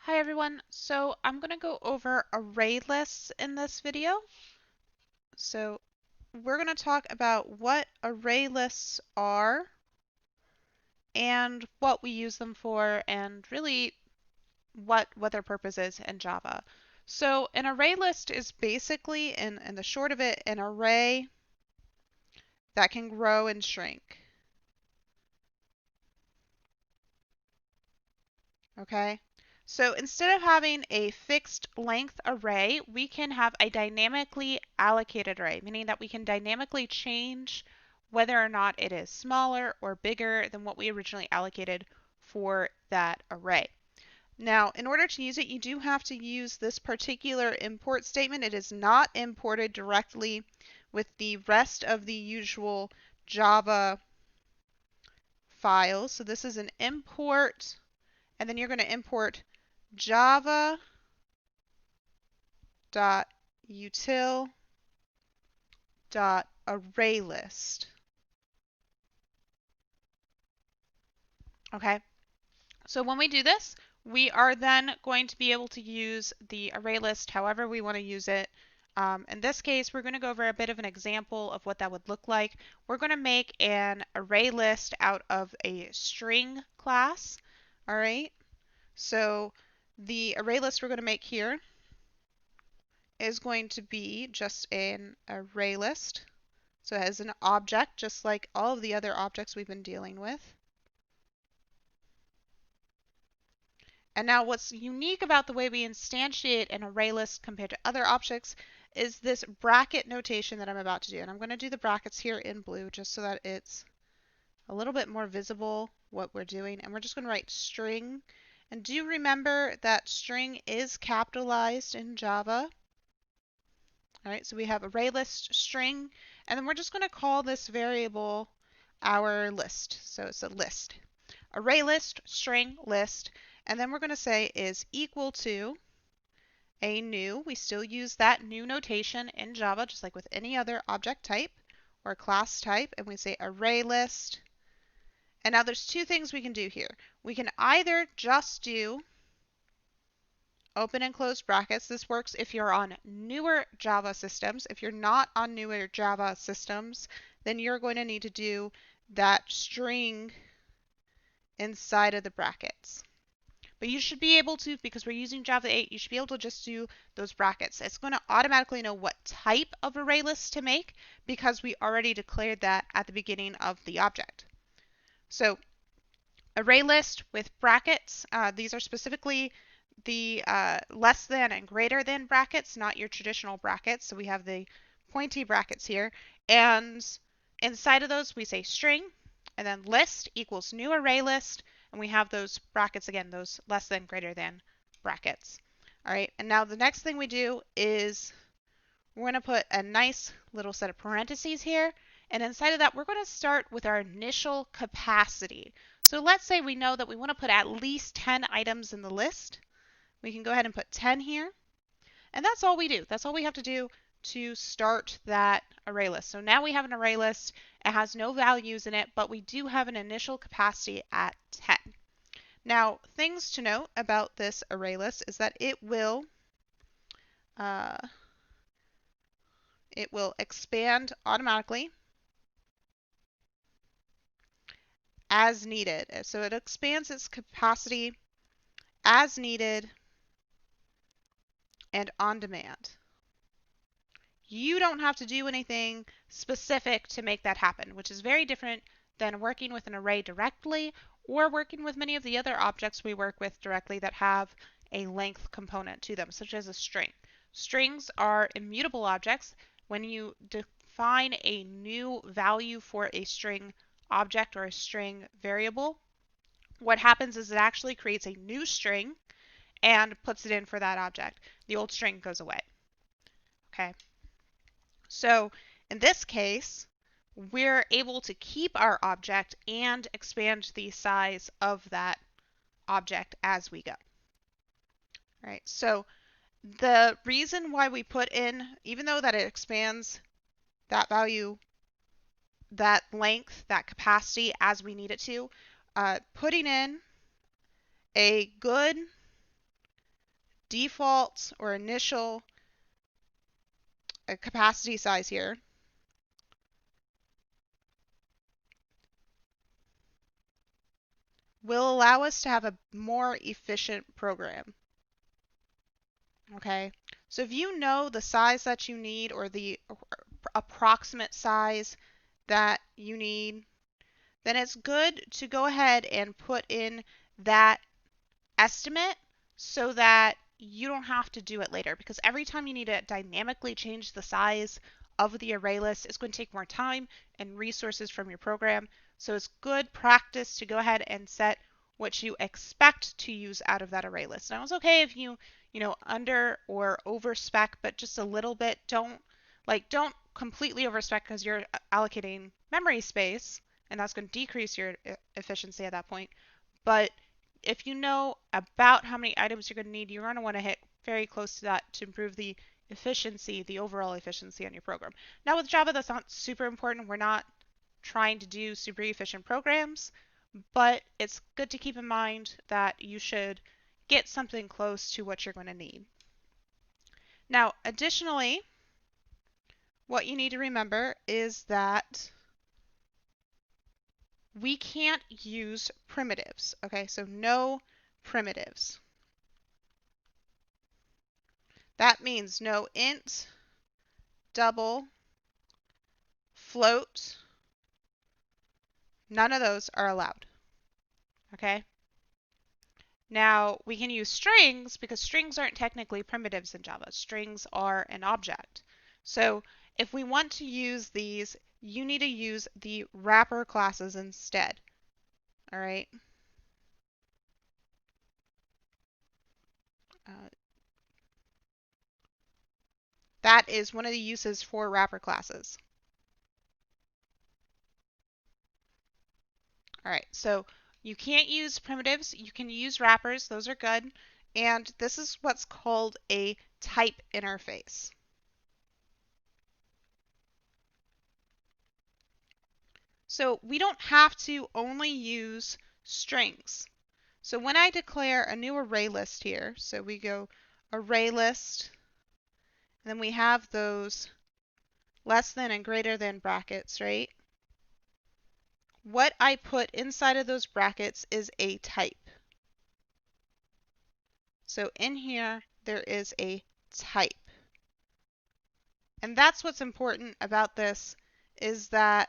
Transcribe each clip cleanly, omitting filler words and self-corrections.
Hi everyone. So I'm going to go over array lists in this video. So we're going to talk about what array lists are and what we use them for and really what their purpose is in Java. So an array list is basically, in the short of it, an array that can grow and shrink. Okay? So instead of having a fixed length array, we can have a dynamically allocated array, meaning that we can dynamically change whether or not it is smaller or bigger than what we originally allocated for that array. Now, in order to use it, you do have to use this particular import statement. It is not imported directly with the rest of the usual Java files. So this is an import, and then you're going to import java.util.ArrayList. Okay, so when we do this, we are then going to be able to use the array list however we want to use it. In this case, we're going to go over a bit of an example of what that would look like. We're going to make an array list out of a string class. All right, so the array list we're going to make here is going to be just an array list. So it has an object, just like all of the other objects we've been dealing with. And now what's unique about the way we instantiate an array list compared to other objects is this bracket notation that I'm about to do. And I'm going to do the brackets here in blue just so that it's a little bit more visible what we're doing. And we're just going to write string. And do remember that string is capitalized in Java. All right, so we have array list string, and then we're just going to call this variable our list. So it's a list. Array list string list, and then we're going to say is equal to a new. We still use that new notation in Java, just like with any other object type or class type, and we say array list. And now there's two things we can do here. We can either just do open and close brackets. This works if you're on newer Java systems. If you're not on newer Java systems, then you're going to need to do that string inside of the brackets. But you should be able to, because we're using Java 8, you should be able to just do those brackets. It's going to automatically know what type of array list to make because we already declared that at the beginning of the object. So array list with brackets, these are specifically the less than and greater than brackets, not your traditional brackets. So we have the pointy brackets here. And inside of those, we say string, and then list equals new array list. And we have those brackets again, those less than, greater than brackets. All right, and now the next thing we do is we're going to put a nice little set of parentheses here. And inside of that, we're going to start with our initial capacity. So let's say we know that we want to put at least 10 items in the list. We can go ahead and put 10 here. And that's all we do. That's all we have to do to start that array list. So now we have an array list. It has no values in it, but we do have an initial capacity at 10. Now, things to note about this array list is that it will expand automatically as needed. So it expands its capacity as needed and on demand. You don't have to do anything specific to make that happen, which is very different than working with an array directly or working with many of the other objects we work with directly that have a length component to them, such as a string. Strings are immutable objects. When you define a new value for a string object or a string variable, what happens is it actually creates a new string and puts it in for that object. The old string goes away. Okay. So in this case, we're able to keep our object and expand the size of that object as we go. All right, so the reason why we put in, even though that it expands that value, that length, that capacity as we need it to, putting in a good default or initial capacity size here will allow us to have a more efficient program. Okay, so if you know the size that you need or the approximate size that you need, then it's good to go ahead and put in that estimate so that you don't have to do it later, because every time you need to dynamically change the size of the array list, it's going to take more time and resources from your program. So it's good practice to go ahead and set what you expect to use out of that array list. Now it's okay if you under or over spec, but just a little bit. Don't completely over spec because you're allocating memory space, and that's going to decrease your efficiency at that point. But if you know about how many items you're going to need, you're going to want to hit very close to that to improve the efficiency, the overall efficiency on your program. Now with Java, that's not super important. We're not trying to do super efficient programs, but it's good to keep in mind that you should get something close to what you're going to need. Now, additionally, what you need to remember is that we can't use primitives. Okay, so no primitives. That means no int, double, float. None of those are allowed. Okay? Now, we can use strings because strings aren't technically primitives in Java. Strings are an object. So if we want to use these, you need to use the wrapper classes instead. All right? That is one of the uses for wrapper classes. All right, so you can't use primitives. You can use wrappers. Those are good. And this is what's called a type interface. So we don't have to only use strings. So when I declare a new array list here, so we go array list, and then we have those less than and greater than brackets, right? What I put inside of those brackets is a type. So in here, there is a type. And that's what's important about this, is that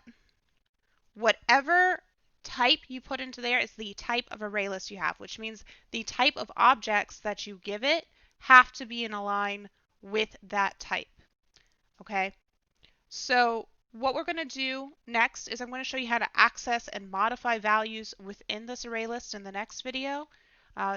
whatever type you put into there is the type of array list you have, which means the type of objects that you give it have to be in a line with that type. Okay? So what we're going to do next is I'm going to show you how to access and modify values within this array list in the next video.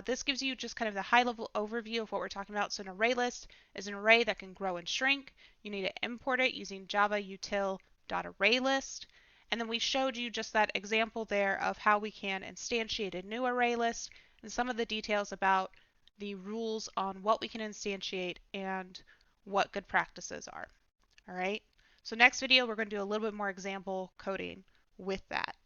This gives you just kind of the high-level overview of what we're talking about. So an array list is an array that can grow and shrink. You need to import it using java util.ArrayList. And then we showed you just that example there of how we can instantiate a new array list and some of the details about the rules on what we can instantiate and what good practices are. All right. So next video, we're going to do a little bit more example coding with that.